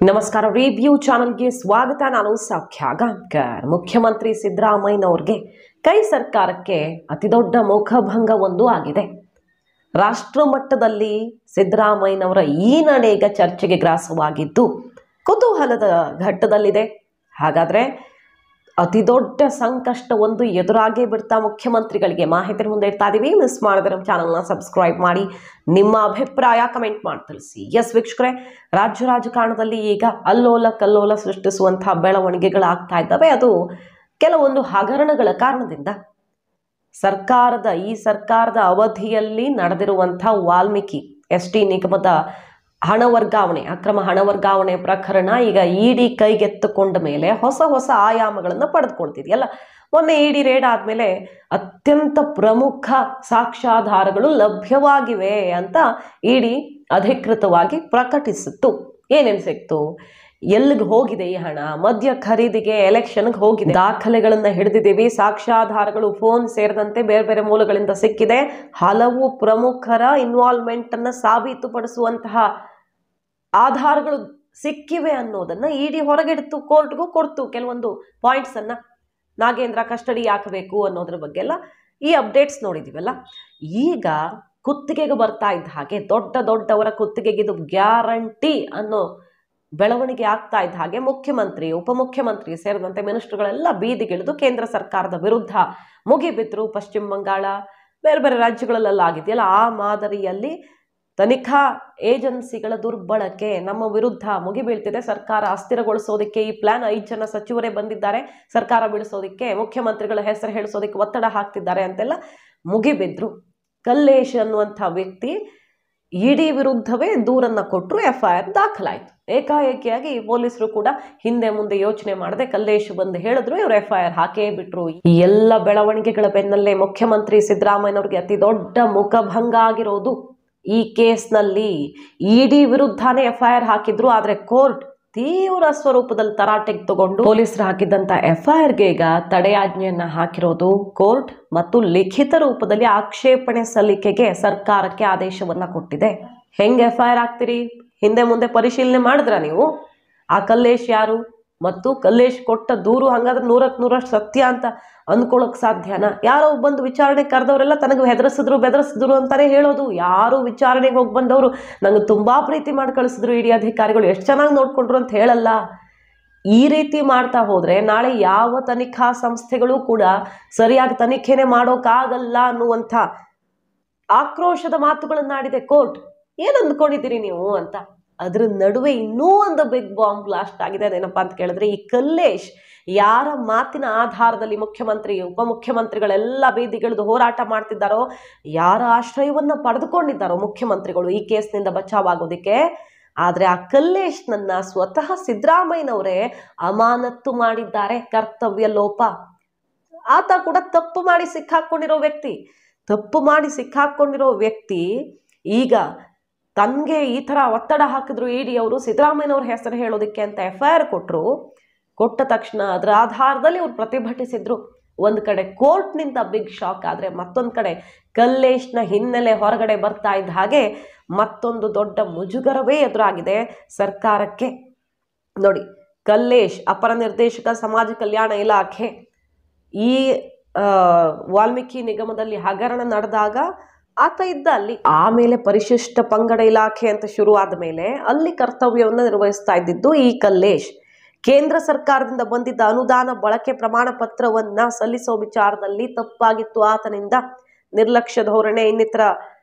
ನಮಸ್ಕಾರ. ರಿವ್ಯೂ ಚಾನಲ್ಗೆ ಸ್ವಾಗತ. ನಾನು ಸೌಖ್ಯ ಗಾಂವ್ಕರ್. ಮುಖ್ಯಮಂತ್ರಿ ಸಿದ್ದರಾಮಯ್ಯನವ್ರಿಗೆ ಕೈ ಸರ್ಕಾರಕ್ಕೆ ಅತಿದೊಡ್ಡ ಮುಖಭಂಗ ಒಂದು ಆಗಿದೆ. ರಾಷ್ಟ್ರ ಮಟ್ಟದಲ್ಲಿ ಸಿದ್ದರಾಮಯ್ಯನವರ ಈ ನಡೆ ಈಗ ಚರ್ಚೆಗೆ ಗ್ರಾಸವಾಗಿದ್ದು ಕುತೂಹಲದ ಘಟ್ಟದಲ್ಲಿದೆ. ಹಾಗಾದ್ರೆ ಅತಿದೊಡ್ಡ ಸಂಕಷ್ಟ ಒಂದು ಎದುರಾಗೇ ಬಿಡ್ತಾ ಮುಖ್ಯಮಂತ್ರಿಗಳಿಗೆ ಮಾಹಿತಿ ಮುಂದೆ ಇಡ್ತಾ ಇದೀವಿ. ಮಿಸ್ ಮಾಡಿದ್ರೆ ನಮ್ಮ ಚಾನಲ್ನ ಸಬ್ಸ್ಕ್ರೈಬ್ ಮಾಡಿ, ನಿಮ್ಮ ಅಭಿಪ್ರಾಯ ಕಮೆಂಟ್ ಮಾಡಿ ತಿಳಿಸಿ. ಎಸ್ ವೀಕ್ಷಕರೇ, ರಾಜ್ಯ ರಾಜಕಾರಣದಲ್ಲಿ ಈಗ ಅಲ್ಲೋಲ ಕಲ್ಲೋಲ ಸೃಷ್ಟಿಸುವಂತಹ ಬೆಳವಣಿಗೆಗಳಾಗ್ತಾ ಇದ್ದಾವೆ. ಅದು ಕೆಲವೊಂದು ಹಗರಣಗಳ ಕಾರಣದಿಂದ. ಈ ಸರ್ಕಾರದ ಅವಧಿಯಲ್ಲಿ ನಡೆದಿರುವಂತಹ ವಾಲ್ಮೀಕಿ ಎಸ್ ಟಿ ನಿಗಮದ ಹಣ ವರ್ಗಾವಣೆ, ಅಕ್ರಮ ಹಣ ವರ್ಗಾವಣೆ ಪ್ರಕರಣ ಈಗ ಇಡಿ ಕೈಗೆತ್ತಿಕೊಂಡ ಮೇಲೆ ಹೊಸ ಆಯಾಮಗಳನ್ನು ಪಡೆದುಕೊಳ್ತಿದೆಯಲ್ಲ. ಮೊನ್ನೆ ಇಡಿ ರೇಡ್ ಆದಮೇಲೆ ಅತ್ಯಂತ ಪ್ರಮುಖ ಸಾಕ್ಷ್ಯಾಧಾರಗಳು ಲಭ್ಯವಾಗಿವೆ ಅಂತ ಇಡಿ ಅಧಿಕೃತವಾಗಿ ಪ್ರಕಟಿಸಿತ್ತು. ಏನೇನು ಸಿಕ್ತು, ಎಲ್ಲಿಗೆ ಹೋಗಿದೆ ಈ ಹಣ, ಮದ್ಯ ಖರೀದಿಗೆ, ಎಲೆಕ್ಷನ್ಗೆ ಹೋಗಿದೆ, ದಾಖಲೆಗಳನ್ನ ಹಿಡಿದಿದ್ದೀವಿ, ಸಾಕ್ಷ್ಯಾಧಾರಗಳು ಫೋನ್ ಸೇರಿದಂತೆ ಬೇರೆ ಬೇರೆ ಮೂಲಗಳಿಂದ ಸಿಕ್ಕಿದೆ, ಹಲವು ಪ್ರಮುಖರ ಇನ್ವಾಲ್ವ್ಮೆಂಟ್ ಅನ್ನ ಸಾಬೀತುಪಡಿಸುವಂತಹ ಆಧಾರಗಳು ಸಿಕ್ಕಿವೆ ಅನ್ನೋದನ್ನ ಇಡಿ ಹೊರಗೆಡ್ತು, ಕೋರ್ಟ್ಗೂ ಕೊಡ್ತು. ಕೆಲವೊಂದು ಪಾಯಿಂಟ್ಸ್ ಅನ್ನ ನಾಗೇಂದ್ರ ಕಸ್ಟಡಿ ಹಾಕಬೇಕು ಅನ್ನೋದ್ರ ಬಗ್ಗೆ ಎಲ್ಲ ಈ ಅಪ್ಡೇಟ್ಸ್ ನೋಡಿದೀವಲ್ಲ. ಈಗ ಕುತ್ತಿಗೆಗೆ ಬರ್ತಾ ಇದ್ದ ಹಾಗೆ ದೊಡ್ಡವರ ಕುತ್ತಿಗೆಗೆ ಇದು ಗ್ಯಾರಂಟಿ ಅನ್ನೋ ಬೆಳವಣಿಗೆ ಆಗ್ತಾ ಇದ್ದ ಹಾಗೆ ಮುಖ್ಯಮಂತ್ರಿ, ಉಪಮುಖ್ಯಮಂತ್ರಿ ಸೇರಿದಂತೆ ಮಿನಿಸ್ಟರ್ಗಳೆಲ್ಲ ಬೀದಿಗಿಳಿದು ಕೇಂದ್ರ ಸರ್ಕಾರದ ವಿರುದ್ಧ ಮುಗಿಬಿದ್ರು. ಪಶ್ಚಿಮ ಬಂಗಾಳ, ಬೇರೆ ಬೇರೆ ರಾಜ್ಯಗಳಲ್ಲೆಲ್ಲ ಆಗಿದೆಯಲ್ಲ, ಆ ಮಾದರಿಯಲ್ಲಿ ತನಿಖಾ ಏಜೆನ್ಸಿಗಳ ದುರ್ಬಳಕೆ ನಮ್ಮ ವಿರುದ್ಧ ಮುಗಿಬೀಳ್ತಿದೆ, ಸರ್ಕಾರ ಅಸ್ಥಿರಗೊಳಿಸೋದಕ್ಕೆ ಈ ಪ್ಲಾನ್, 5 ಜನ ಸಚಿವರೇ ಬಂದಿದ್ದಾರೆ ಸರ್ಕಾರ ಬೀಳಿಸೋದಕ್ಕೆ, ಮುಖ್ಯಮಂತ್ರಿಗಳ ಹೆಸರು ಹೇಳಿಸೋದಕ್ಕೆ ಒತ್ತಡ ಹಾಕ್ತಿದ್ದಾರೆ ಅಂತೆಲ್ಲ ಮುಗಿಬಿದ್ರು. ಕಲ್ಲೇಶ್ ಅನ್ನುವಂಥ ವ್ಯಕ್ತಿ ಇಡಿ ವಿರುದ್ಧವೇ ದೂರನ್ನ ಕೊಟ್ಟರು, FIR ದಾಖಲಾಯಿತು. ಏಕಾಏಕಿಯಾಗಿ ಪೊಲೀಸರು ಕೂಡ ಹಿಂದೆ ಮುಂದೆ ಯೋಚನೆ ಮಾಡದೆ ಕಲ್ಲೇಶ್ ಬಂದು ಹೇಳಿದ್ರು, ಇವರು FIR ಹಾಕೇ ಬಿಟ್ರು. ಈ ಎಲ್ಲ ಬೆಳವಣಿಗೆಗಳ ಬೆನ್ನಲ್ಲೇ ಮುಖ್ಯಮಂತ್ರಿ ಸಿದ್ದರಾಮಯ್ಯನವ್ರಿಗೆ ಅತಿ ದೊಡ್ಡ ಮುಖಭಂಗ ಆಗಿರೋದು. ಈ ಕೇಸ್ನಲ್ಲಿ ಇಡಿ ವಿರುದ್ಧನೇ FIR ಹಾಕಿದ್ರು, ಆದ್ರೆ ಕೋರ್ಟ್ ತೀವ್ರ ಸ್ವರೂಪದಲ್ಲಿ ತರಾಟೆಗೆ ತಗೊಂಡು ಪೊಲೀಸರು ಹಾಕಿದ್ದಂತ FIRಗೆ ಈಗ ತಡೆಯಾಜ್ಞೆಯನ್ನ ಹಾಕಿರೋದು ಕೋರ್ಟ್ ಮತ್ತು ಲಿಖಿತ ರೂಪದಲ್ಲಿ ಆಕ್ಷೇಪಣೆ ಸಲ್ಲಿಕೆಗೆ ಸರ್ಕಾರಕ್ಕೆ ಆದೇಶವನ್ನ ಕೊಟ್ಟಿದೆ. ಹೆಂಗ್ FIR ಹಾಕ್ತಿರಿ, ಹಿಂದೆ ಮುಂದೆ ಪರಿಶೀಲನೆ ಮಾಡಿದ್ರ ನೀವು? ಆ ಕಲ್ಲೇಶ್ ಯಾರು ಮತ್ತು ಕಲ್ಲೇಶ್ ಕೊಟ್ಟ ದೂರು ಹಂಗಾದ್ರೆ 100% ಸತ್ಯ ಅಂತ ಅಂದ್ಕೊಳಕ್ ಸಾಧ್ಯನಾ? ಯಾರೋ ಬಂದು ವಿಚಾರಣೆ ಕರೆದವರೆಲ್ಲ ತನಗೆ ಬೆದರಿಸಿದ್ರು ಅಂತಾನೆ ಹೇಳೋದು. ಯಾರು ವಿಚಾರಣೆಗೆ ಹೋಗಿ ಬಂದವರು ನಂಗೆ ತುಂಬಾ ಪ್ರೀತಿ ಮಾಡಿ ಕಳಿಸಿದ್ರು ಇಡಿ ಅಧಿಕಾರಿಗಳು, ಎಷ್ಟು ಚೆನ್ನಾಗಿ ನೋಡ್ಕೊಂಡ್ರು ಅಂತ ಹೇಳಲ್ಲ. ಈ ರೀತಿ ಮಾಡ್ತಾ ಹೋದ್ರೆ ನಾಳೆ ಯಾವ ತನಿಖಾ ಸಂಸ್ಥೆಗಳು ಕೂಡ ಸರಿಯಾಗಿ ತನಿಖೆನೆ ಮಾಡೋಕ್ಕಾಗಲ್ಲ ಅನ್ನುವಂಥ ಆಕ್ರೋಶದ ಮಾತುಗಳನ್ನಾಡಿದೆ ಕೋರ್ಟ್. ಏನ್ ಅಂದ್ಕೊಂಡಿದ್ದೀರಿ ನೀವು ಅಂತ. ಅದ್ರ ನಡುವೆ ಇನ್ನೂ ಒಂದು ಬಿಗ್ ಬಾಂಬ್ ಬ್ಲಾಸ್ಟ್ ಆಗಿದೆ. ಅದೇನಪ್ಪಾ ಅಂತ ಕೇಳಿದ್ರೆ, ಈ ಕಲ್ಲೇಶ್ ಯಾರ ಮಾತಿನ ಆಧಾರದಲ್ಲಿ ಮುಖ್ಯಮಂತ್ರಿ, ಉಪಮುಖ್ಯಮಂತ್ರಿಗಳೆಲ್ಲ ಬೀದಿಗಿಳಿದು ಹೋರಾಟ ಮಾಡ್ತಿದ್ದಾರೋ, ಯಾರ ಆಶ್ರಯವನ್ನ ಪಡೆದುಕೊಂಡಿದ್ದಾರೋ ಮುಖ್ಯಮಂತ್ರಿಗಳು ಈ ಕೇಸ್ನಿಂದ ಬಚಾವಾಗೋದಿಕ್ಕೆ, ಆದ್ರೆ ಆ ಕಲ್ಲೇಶ್ನನ್ನ ಸ್ವತಃ ಸಿದ್ದರಾಮಯ್ಯನವರೇ ಅಮಾನತ್ತು ಮಾಡಿದ್ದಾರೆ. ಕರ್ತವ್ಯ ಲೋಪ. ಆತ ಕೂಡ ತಪ್ಪು ಮಾಡಿ ಸಿಕ್ಕಾಕೊಂಡಿರೋ ವ್ಯಕ್ತಿ ಈಗ ತನ್ಗೆ ಈ ತರ ಒತ್ತಡ ಹಾಕಿದ್ರು ಇಡಿ ಅವರು, ಸಿದ್ದರಾಮಯ್ಯನವ್ರ ಹೆಸರು ಹೇಳೋದಕ್ಕೆ ಅಂತ FIR ಕೊಟ್ಟ ತಕ್ಷಣ ಅದರ ಆಧಾರದಲ್ಲಿ ಅವ್ರು ಪ್ರತಿಭಟಿಸಿದ್ರು. ಒಂದ್ ಕಡೆ ಕೋರ್ಟ್ನಿಂದ ಬಿಗ್ ಶಾಕ್ ಆದ್ರೆ, ಮತ್ತೊಂದ್ ಕಡೆ ಕಲ್ಲೇಶ್ನ ಹಿನ್ನೆಲೆ ಹೊರಗಡೆ ಬರ್ತಾ ಇದ್ದ ಹಾಗೆ ಮತ್ತೊಂದು ದೊಡ್ಡ ಮುಜುಗರವೇ ಎದುರಾಗಿದೆ ಸರ್ಕಾರಕ್ಕೆ. ನೋಡಿ, ಕಲ್ಲೇಶ್ ಅಪರ ನಿರ್ದೇಶಕ ಸಮಾಜ ಕಲ್ಯಾಣ ಇಲಾಖೆ, ಈ ವಾಲ್ಮೀಕಿ ನಿಗಮದಲ್ಲಿ ಹಗರಣ ನಡೆದಾಗ ಆತ ಇದ್ದ ಅಲ್ಲಿ. ಆಮೇಲೆ ಪರಿಶಿಷ್ಟ ಪಂಗಡ ಇಲಾಖೆ ಅಂತ ಶುರು ಆದ ಮೇಲೆ ಅಲ್ಲಿ ಕರ್ತವ್ಯವನ್ನು ನಿರ್ವಹಿಸ್ತಾ ಇದ್ದಿದ್ದು ಈ ಕಲ್ಲೇಶ್. ಕೇಂದ್ರ ಸರ್ಕಾರದಿಂದ ಬಂದಿದ್ದ ಅನುದಾನ ಬಳಕೆ ಪ್ರಮಾಣ ಪತ್ರವನ್ನ ಸಲ್ಲಿಸೋ ವಿಚಾರದಲ್ಲಿ ತಪ್ಪಾಗಿತ್ತು ಆತನಿಂದ. ನಿರ್ಲಕ್ಷ್ಯ ಧೋರಣೆ ಇನ್ನಿತರ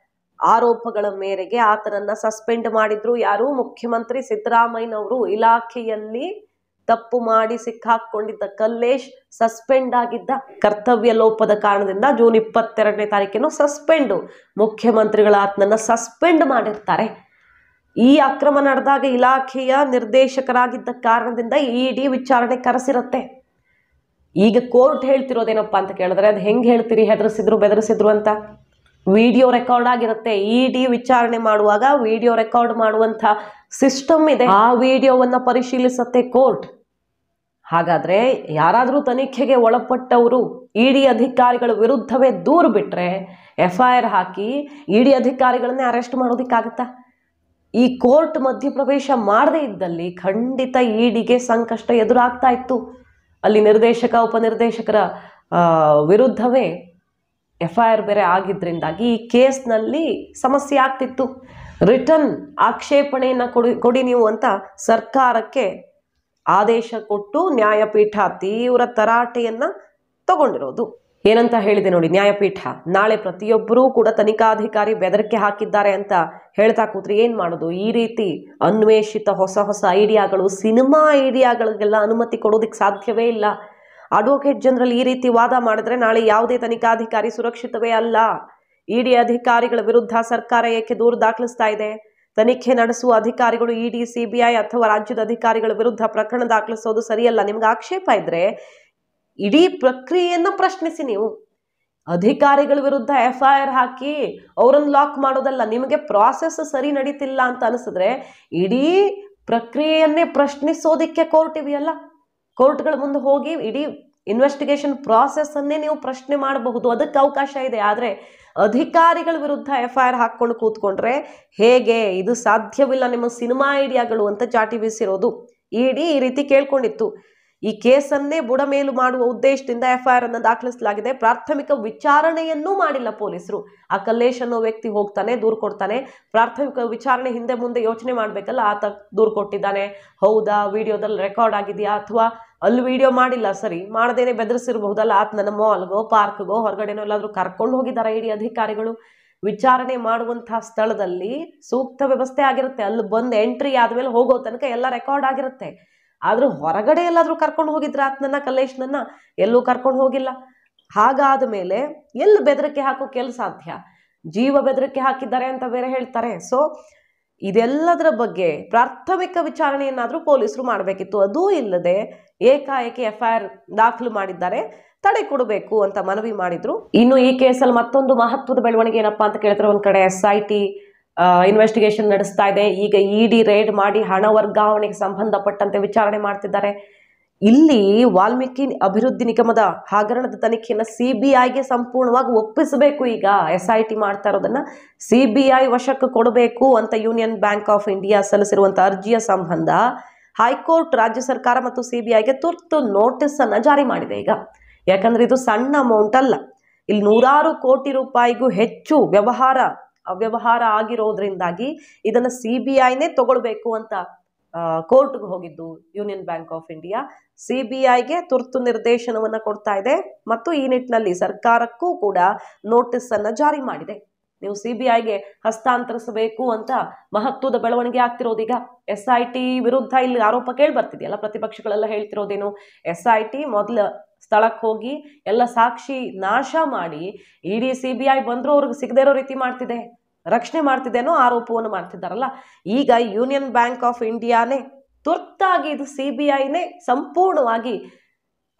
ಆರೋಪಗಳ ಮೇರೆಗೆ ಆತನನ್ನ ಸಸ್ಪೆಂಡ್ ಮಾಡಿದ್ರು. ಯಾರು? ಮುಖ್ಯಮಂತ್ರಿ ಸಿದ್ದರಾಮಯ್ಯನವರು. ಇಲಾಖೆಯಲ್ಲಿ ತಪ್ಪು ಮಾಡಿ ಸಿಕ್ಕಾಕೊಂಡಿದ್ದ ಕಲ್ಲೇಶ್ ಸಸ್ಪೆಂಡ್ ಆಗಿದ್ದ. ಕರ್ತವ್ಯ ಲೋಪದ ಕಾರಣದಿಂದ ಜೂನ್ 22ನೇ ತಾರೀಕಿನ ಸಸ್ಪೆಂಡ್, ಮುಖ್ಯಮಂತ್ರಿಗಳ ಆತನನ್ನ ಸಸ್ಪೆಂಡ್ ಮಾಡಿರ್ತಾರೆ. ಈ ಅಕ್ರಮ ನಡೆದಾಗ ಇಲಾಖೆಯ ನಿರ್ದೇಶಕರಾಗಿದ್ದ ಕಾರಣದಿಂದ ಇಡಿ ವಿಚಾರಣೆ ಕರೆಸಿರುತ್ತೆ. ಈಗ ಕೋರ್ಟ್ ಹೇಳ್ತಿರೋದೇನಪ್ಪಾ ಅಂತ ಕೇಳಿದ್ರೆ, ಅದು ಹೆಂಗ್ ಹೇಳ್ತೀರಿ, ಬೆದರಿಸಿದ್ರು ಅಂತ? ವಿಡಿಯೋ ರೆಕಾರ್ಡ್ ಆಗಿರುತ್ತೆ. ಇಡಿ ವಿಚಾರಣೆ ಮಾಡುವಾಗ ವಿಡಿಯೋ ರೆಕಾರ್ಡ್ ಮಾಡುವಂತ ಸಿಸ್ಟಮ್ ಇದೆ. ಆ ವಿಡಿಯೋವನ್ನ ಪರಿಶೀಲಿಸುತ್ತೆ ಕೋರ್ಟ್. ಹಾಗಾದ್ರೆ ಯಾರಾದ್ರೂ ತನಿಖೆಗೆ ಒಳಪಟ್ಟವರು ಇಡಿ ಅಧಿಕಾರಿಗಳ ವಿರುದ್ಧವೇ ದೂರು ಬಿಟ್ರೆ, FIR ಹಾಕಿ ಇಡಿ ಅಧಿಕಾರಿಗಳನ್ನೇ ಅರೆಸ್ಟ್ ಮಾಡೋದಿಕ್ಕಾಗತ್ತಾ? ಈ ಕೋರ್ಟ್ ಮಧ್ಯಪ್ರವೇಶ ಮಾಡದೇ ಇದ್ದಲ್ಲಿ ಖಂಡಿತ ಇಡಿಗೆ ಸಂಕಷ್ಟ ಎದುರಾಗ್ತಾ ಇತ್ತು. ಅಲ್ಲಿ ನಿರ್ದೇಶಕ ಉಪನಿರ್ದೇಶಕರ ವಿರುದ್ಧವೇ FIR ಬೇರೆ ಆಗಿದ್ರಿಂದಾಗಿ ಈ ಕೇಸ್ನಲ್ಲಿ ಸಮಸ್ಯೆ ಆಗ್ತಿತ್ತು. ರಿಟರ್ನ್ ಆಕ್ಷೇಪಣೆಯನ್ನು ಕೊಡಿ ನೀವು ಅಂತ ಸರ್ಕಾರಕ್ಕೆ ಆದೇಶ ಕೊಟ್ಟು ನ್ಯಾಯಪೀಠ ತೀವ್ರ ತರಾಟೆಯನ್ನ ತಗೊಂಡಿರೋದು. ಏನಂತ ಹೇಳಿದೆ ನೋಡಿ ನ್ಯಾಯಪೀಠ, ನಾಳೆ ಪ್ರತಿಯೊಬ್ಬರೂ ಕೂಡ ತನಿಖಾಧಿಕಾರಿ ಬೆದರಿಕೆ ಹಾಕಿದ್ದಾರೆ ಅಂತ ಹೇಳ್ತಾ ಕೂತ್ರೆ ಏನ್ ಮಾಡೋದು? ಈ ರೀತಿ ಅನ್ವೇಷಿತ ಹೊಸ ಹೊಸ ಐಡಿಯಾಗಳು, ಸಿನಿಮಾ ಐಡಿಯಾಗಳಿಗೆಲ್ಲ ಅನುಮತಿ ಕೊಡೋದಕ್ಕೆ ಸಾಧ್ಯವೇ ಇಲ್ಲ. ಅಡ್ವೊಕೇಟ್ ಜನರಲ್ ಈ ರೀತಿ ವಾದ ಮಾಡಿದ್ರೆ ನಾಳೆ ಯಾವುದೇ ತನಿಖಾಧಿಕಾರಿ ಸುರಕ್ಷಿತವೇ ಅಲ್ಲ. ಇಡಿ ಅಧಿಕಾರಿಗಳ ವಿರುದ್ಧ ಸರ್ಕಾರ ಏಕೆ ದೂರು ದಾಖಲಿಸ್ತಾ ಇದೆ? ತನಿಖೆ ನಡೆಸುವ ಅಧಿಕಾರಿಗಳು ಇಡಿ, CBI ಅಥವಾ ರಾಜ್ಯದ ಅಧಿಕಾರಿಗಳ ವಿರುದ್ಧ ಪ್ರಕರಣ ದಾಖಲಿಸೋದು ಸರಿಯಲ್ಲ. ನಿಮ್ಗೆ ಆಕ್ಷೇಪ ಇದ್ರೆ ಇಡೀ ಪ್ರಕ್ರಿಯೆಯನ್ನ ಪ್ರಶ್ನಿಸಿ. ನೀವು ಅಧಿಕಾರಿಗಳ ವಿರುದ್ಧ FIR ಹಾಕಿ ಅವರನ್ನು ಲಾಕ್ ಮಾಡೋದಲ್ಲ. ನಿಮಗೆ ಪ್ರಾಸೆಸ್ ಸರಿ ನಡೀತಿಲ್ಲ ಅಂತ ಅನಿಸಿದ್ರೆ ಇಡೀ ಪ್ರಕ್ರಿಯೆಯನ್ನೇ ಪ್ರಶ್ನಿಸೋದಿಕ್ಕೆ ಕೋರ್ಟ್ ಇವೆಯಲ್ಲ, ಕೋರ್ಟ್ಗಳ ಮುಂದೆ ಹೋಗಿ ಇಡೀ ಇನ್ವೆಸ್ಟಿಗೇಷನ್ ಪ್ರಾಸೆಸ್ ಅನ್ನೇ ನೀವು ಪ್ರಶ್ನೆ ಮಾಡಬಹುದು, ಅದಕ್ಕೆ ಅವಕಾಶ ಇದೆ. ಆದರೆ ಅಧಿಕಾರಿಗಳ ವಿರುದ್ಧ FIR ಹಾಕೊಂಡು ಕೂತ್ಕೊಂಡ್ರೆ ಹೇಗೆ? ಇದು ಸಾಧ್ಯವಿಲ್ಲ, ನಿಮ್ಮ ಸಿನಿಮಾ ಐಡಿಯಾಗಳು ಅಂತ ಚಾಟಿ ಬೀಸಿರೋದು. ಇಡಿ ಈ ರೀತಿ ಕೇಳ್ಕೊಂಡಿತ್ತು. ಈ ಕೇಸನ್ನೇ ಬುಡಮೇಲು ಮಾಡುವ ಉದ್ದೇಶದಿಂದ FIR ಅನ್ನು ದಾಖಲಿಸಲಾಗಿದೆ. ಪ್ರಾಥಮಿಕ ವಿಚಾರಣೆಯನ್ನೂ ಮಾಡಿಲ್ಲ ಪೊಲೀಸರು. ಆ ಕಲ್ಲೇಶ್ ಅನ್ನೋ ವ್ಯಕ್ತಿ ಹೋಗ್ತಾನೆ, ದೂರು ಕೊಡ್ತಾನೆ. ಪ್ರಾಥಮಿಕ ವಿಚಾರಣೆ ಹಿಂದೆ ಮುಂದೆ ಯೋಚನೆ ಮಾಡ್ಬೇಕಲ್ಲ, ಆತ ದೂರು ಕೊಟ್ಟಿದ್ದಾನೆ, ಹೌದಾ, ವಿಡಿಯೋದಲ್ಲಿ ರೆಕಾರ್ಡ್ ಆಗಿದೆಯಾ, ಅಥವಾ ಅಲ್ಲಿ ವಿಡಿಯೋ ಮಾಡಿಲ್ಲ, ಸರಿ, ಮಾಡದೇನೆ ಬೆದರಿಸಿರಬಹುದಲ್ಲ, ಆತ ನನ್ನ ಮಾಲ್ಗೋ ಪಾರ್ಕ್ಗೋ ಹೊರಗಡೆನೋ ಎಲ್ಲಾದ್ರೂ ಕರ್ಕೊಂಡು ಹೋಗಿದ್ದಾರೆ ಇಡಿ ಅಧಿಕಾರಿಗಳು. ವಿಚಾರಣೆ ಮಾಡುವಂತಹ ಸ್ಥಳದಲ್ಲಿ ಸೂಕ್ತ ವ್ಯವಸ್ಥೆ ಆಗಿರುತ್ತೆ. ಅಲ್ಲಿ ಬಂದು ಎಂಟ್ರಿ ಆದ್ಮೇಲೆ ಹೋಗೋ ತನಕ ಎಲ್ಲ ರೆಕಾರ್ಡ್ ಆಗಿರುತ್ತೆ. ಆದ್ರೂ ಹೊರಗಡೆ ಎಲ್ಲಾದ್ರೂ ಕರ್ಕೊಂಡು ಹೋಗಿದ್ರ ಆತನನ್ನ, ಕಲ್ಲೇಶ್ನನ್ನ? ಎಲ್ಲೂ ಕರ್ಕೊಂಡು ಹೋಗಿಲ್ಲ. ಹಾಗಾದ ಮೇಲೆ ಎಲ್ಲಿ ಬೆದರಿಕೆ ಹಾಕೋಕೆ ಎಲ್ಲಿ ಸಾಧ್ಯ? ಜೀವ ಬೆದರಿಕೆ ಹಾಕಿದ್ದಾರೆ ಅಂತ ಬೇರೆ ಹೇಳ್ತಾರೆ. ಸೊ ಇದೆಲ್ಲದರ ಬಗ್ಗೆ ಪ್ರಾಥಮಿಕ ವಿಚಾರಣೆಯನ್ನಾದ್ರೂ ಪೊಲೀಸರು ಮಾಡಬೇಕಿತ್ತು. ಅದೂ ಇಲ್ಲದೆ ಏಕಾಏಕಿ FIR ದಾಖಲು ಮಾಡಿದ್ದಾರೆ, ತಡೆ ಕೊಡಬೇಕು ಅಂತ ಮನವಿ ಮಾಡಿದ್ರು. ಇನ್ನು ಈ ಕೇಸಲ್ಲಿ ಮತ್ತೊಂದು ಮಹತ್ವದ ಬೆಳವಣಿಗೆ ಏನಪ್ಪಾ ಅಂತ ಕೇಳಿದ್ರೆ, ಒಂದ್ ಕಡೆ SIT ಇನ್ವೆಸ್ಟಿಗೇಷನ್ ನಡೆಸ್ತಾ ಇದೆ. ಈಗ ಇಡಿ ರೇಡ್ ಮಾಡಿ ಹಣ ವರ್ಗಾವಣೆಗೆ ಸಂಬಂಧಪಟ್ಟಂತೆ ವಿಚಾರಣೆ ಮಾಡ್ತಿದ್ದಾರೆ. ಇಲ್ಲಿ ವಾಲ್ಮೀಕಿ ಅಭಿವೃದ್ಧಿ ನಿಗಮದ ಹಗರಣದ ತನಿಖೆಯನ್ನು CBIಗೆ ಸಂಪೂರ್ಣವಾಗಿ ಒಪ್ಪಿಸಬೇಕು. ಈಗ SIT ಮಾಡ್ತಾ ಇರೋದನ್ನ CBI ವಶಕ್ಕೆ ಕೊಡಬೇಕು ಅಂತ ಯೂನಿಯನ್ ಬ್ಯಾಂಕ್ ಆಫ್ ಇಂಡಿಯಾ ಸಲ್ಲಿಸಿರುವಂತಹ ಅರ್ಜಿಯ ಸಂಬಂಧ ಹೈಕೋರ್ಟ್ ರಾಜ್ಯ ಸರ್ಕಾರ ಮತ್ತು CBIಗೆ ತುರ್ತು ನೋಟಿಸ್ ಅನ್ನ ಜಾರಿ ಮಾಡಿದೆ. ಈಗ ಯಾಕಂದ್ರೆ ಇದು ಸಣ್ಣ ಅಮೌಂಟ್ ಅಲ್ಲ, ಇಲ್ಲಿ ನೂರಾರು ಕೋಟಿ ರೂಪಾಯಿಗೂ ಹೆಚ್ಚು ಅವ್ಯವಹಾರ ಆಗಿರೋದ್ರಿಂದಾಗಿ ಇದನ್ನ CBIನೇ ತಗೊಳ್ಬೇಕು ಅಂತ ಕೋರ್ಟ್ಗೆ ಹೋಗಿದ್ದು ಯೂನಿಯನ್ ಬ್ಯಾಂಕ್ ಆಫ್ ಇಂಡಿಯಾ. CBIಗೆ ತುರ್ತು ನಿರ್ದೇಶನವನ್ನ ಕೊಡ್ತಾ ಇದೆ ಮತ್ತು ಈ ನಿಟ್ಟಿನಲ್ಲಿ ಸರ್ಕಾರಕ್ಕೂ ಕೂಡ ನೋಟಿಸ್ ಅನ್ನ ಜಾರಿ ಮಾಡಿದೆ. ನೀವು CBIಗೆ ಹಸ್ತಾಂತರಿಸಬೇಕು ಅಂತ ಮಹತ್ವದ ಬೆಳವಣಿಗೆ ಆಗ್ತಿರೋದೀಗ. SIT ವಿರುದ್ಧ ಇಲ್ಲಿ ಆರೋಪ ಕೇಳಿ ಬರ್ತಿದೆಯಲ್ಲ, ಪ್ರತಿಪಕ್ಷಗಳೆಲ್ಲ ಹೇಳ್ತಿರೋದೇನು, SIT ಮೊದಲ ಸ್ಥಳಕ್ಕೆ ಹೋಗಿ ಎಲ್ಲ ಸಾಕ್ಷಿ ನಾಶ ಮಾಡಿ ಇಡಿ CBI ಬಂದ್ರು ಅವ್ರಿಗೆ ಸಿಗದೇ ಇರೋ ರೀತಿ ಮಾಡ್ತಿದೆ, ರಕ್ಷಣೆ ಮಾಡ್ತಿದ್ದೇನೋ ಆರೋಪವನ್ನು ಮಾಡ್ತಿದ್ದಾರಲ್ಲ. ಈಗ ಯೂನಿಯನ್ ಬ್ಯಾಂಕ್ ಆಫ್ ಇಂಡಿಯಾನೇ ತುರ್ತಾಗಿ ಇದು CBIನೇ ಸಂಪೂರ್ಣವಾಗಿ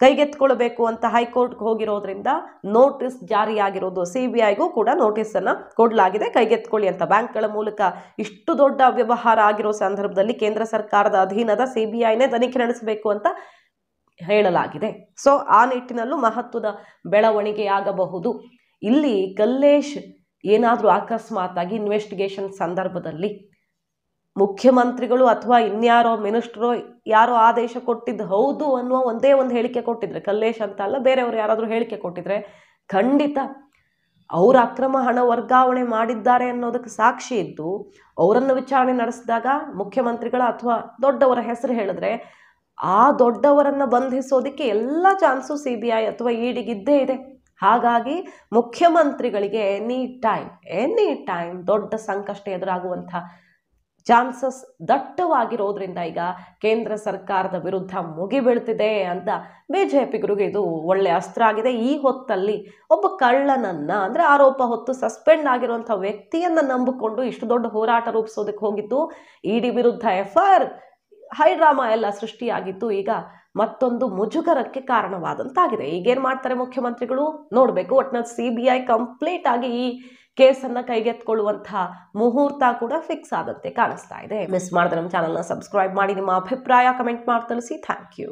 ಕೈಗೆತ್ಕೊಳ್ಬೇಕು ಅಂತ ಹೈಕೋರ್ಟ್ಗೆ ಹೋಗಿರೋದ್ರಿಂದ ನೋಟಿಸ್ ಜಾರಿಯಾಗಿರೋದು. CBIಗೂ ಕೂಡ ನೋಟಿಸ್ ಅನ್ನ ಕೊಡಲಾಗಿದೆ, ಕೈಗೆತ್ಕೊಳ್ಳಿ ಅಂತ. ಬ್ಯಾಂಕ್ಗಳ ಮೂಲಕ ಇಷ್ಟು ದೊಡ್ಡ ವ್ಯವಹಾರ ಆಗಿರೋ ಸಂದರ್ಭದಲ್ಲಿ ಕೇಂದ್ರ ಸರ್ಕಾರದ ಅಧೀನದ CBIನೇ ತನಿಖೆ ನಡೆಸಬೇಕು ಅಂತ ಹೇಳಲಾಗಿದೆ. ಸೊ ಆ ನಿಟ್ಟಿನಲ್ಲೂ ಮಹತ್ವದ ಬೆಳವಣಿಗೆಯಾಗಬಹುದು. ಇಲ್ಲಿ ಕಲ್ಲೇಶ್ ಏನಾದರೂ ಅಕಸ್ಮಾತ್ ಆಗಿ ಇನ್ವೆಸ್ಟಿಗೇಷನ್ ಸಂದರ್ಭದಲ್ಲಿ ಮುಖ್ಯಮಂತ್ರಿಗಳು ಅಥವಾ ಇನ್ಯಾರೋ ಮಿನಿಸ್ಟ್ರೋ ಯಾರೋ ಆದೇಶ ಕೊಟ್ಟಿದ್ದು ಹೌದು ಅನ್ನುವ ಒಂದೇ ಒಂದು ಹೇಳಿಕೆ ಕೊಟ್ಟಿದ್ರೆ, ಕಲ್ಲೇಶ್ ಅಂತ ಅಲ್ಲ ಬೇರೆಯವರು ಯಾರಾದರೂ ಹೇಳಿಕೆ ಕೊಟ್ಟಿದ್ರೆ, ಖಂಡಿತ ಅವ್ರ ಅಕ್ರಮ ಹಣ ವರ್ಗಾವಣೆ ಮಾಡಿದ್ದಾರೆ ಅನ್ನೋದಕ್ಕೆ ಸಾಕ್ಷಿ ಇದ್ದು ಅವರನ್ನು ವಿಚಾರಣೆ ನಡೆಸಿದಾಗ ಮುಖ್ಯಮಂತ್ರಿಗಳ ಅಥವಾ ದೊಡ್ಡವರ ಹೆಸರು ಹೇಳಿದ್ರೆ ಆ ದೊಡ್ಡವರನ್ನ ಬಂಧಿಸೋದಕ್ಕೆ ಎಲ್ಲ ಚಾನ್ಸು CBI ಅಥವಾ ಇಡಿಗಿದ್ದೇ ಇದೆ. ಹಾಗಾಗಿ ಮುಖ್ಯಮಂತ್ರಿಗಳಿಗೆ ಎನಿ ಟೈಮ್ ದೊಡ್ಡ ಸಂಕಷ್ಟ ಎದುರಾಗುವಂಥ ಚಾನ್ಸಸ್ ದಟ್ಟವಾಗಿರೋದ್ರಿಂದ ಈಗ ಕೇಂದ್ರ ಸರ್ಕಾರದ ವಿರುದ್ಧ ಮುಗಿಬೀಳ್ತಿದೆ ಅಂತ BJPಗರಿಗೆ ಇದು ಒಳ್ಳೆ ಅಸ್ತ್ರ ಆಗಿದೆ. ಈ ಹೊತ್ತಲ್ಲಿ ಒಬ್ಬ ಕಳ್ಳನನ್ನ ಅಂದ್ರೆ ಆರೋಪ ಹೊತ್ತು ಸಸ್ಪೆಂಡ್ ಆಗಿರುವಂಥ ವ್ಯಕ್ತಿಯನ್ನ ನಂಬಿಕೊಂಡು ಇಷ್ಟು ದೊಡ್ಡ ಹೋರಾಟ ರೂಪಿಸೋದಕ್ಕೆ ಹೋಗಿದ್ದು, ಇಡಿ ವಿರುದ್ಧ FIR ಹೈಡ್ರಾಮಾ ಎಲ್ಲ ಸೃಷ್ಟಿಯಾಗಿತ್ತು. ಈಗ ಮತ್ತೊಂದು ಮುಜುಗರಕ್ಕೆ ಕಾರಣವಾದಂತಾಗಿದೆ. ಈಗೇನ್ ಮಾಡ್ತಾರೆ ಮುಖ್ಯಮಂತ್ರಿಗಳು ನೋಡ್ಬೇಕು. ಒಟ್ನಲ್ಲಿ CBI ಕಂಪ್ಲೀಟ್ ಆಗಿ ಈ ಕೇಸನ್ನ ಕೈಗೆತ್ಕೊಳ್ಳುವಂತಹ ಮುಹೂರ್ತ ಕೂಡ ಫಿಕ್ಸ್ ಆದಂತೆ ಕಾಣಿಸ್ತಾ ಇದೆ. ಮಿಸ್ ಮಾಡಿದ್ರೆ ನಮ್ಮ ಚಾನಲ್ನ ಸಬ್ಸ್ಕ್ರೈಬ್ ಮಾಡಿ, ನಿಮ್ಮ ಅಭಿಪ್ರಾಯ ಕಮೆಂಟ್ ಮಾಡಿ ತಿಳಿಸಿ. Thank you.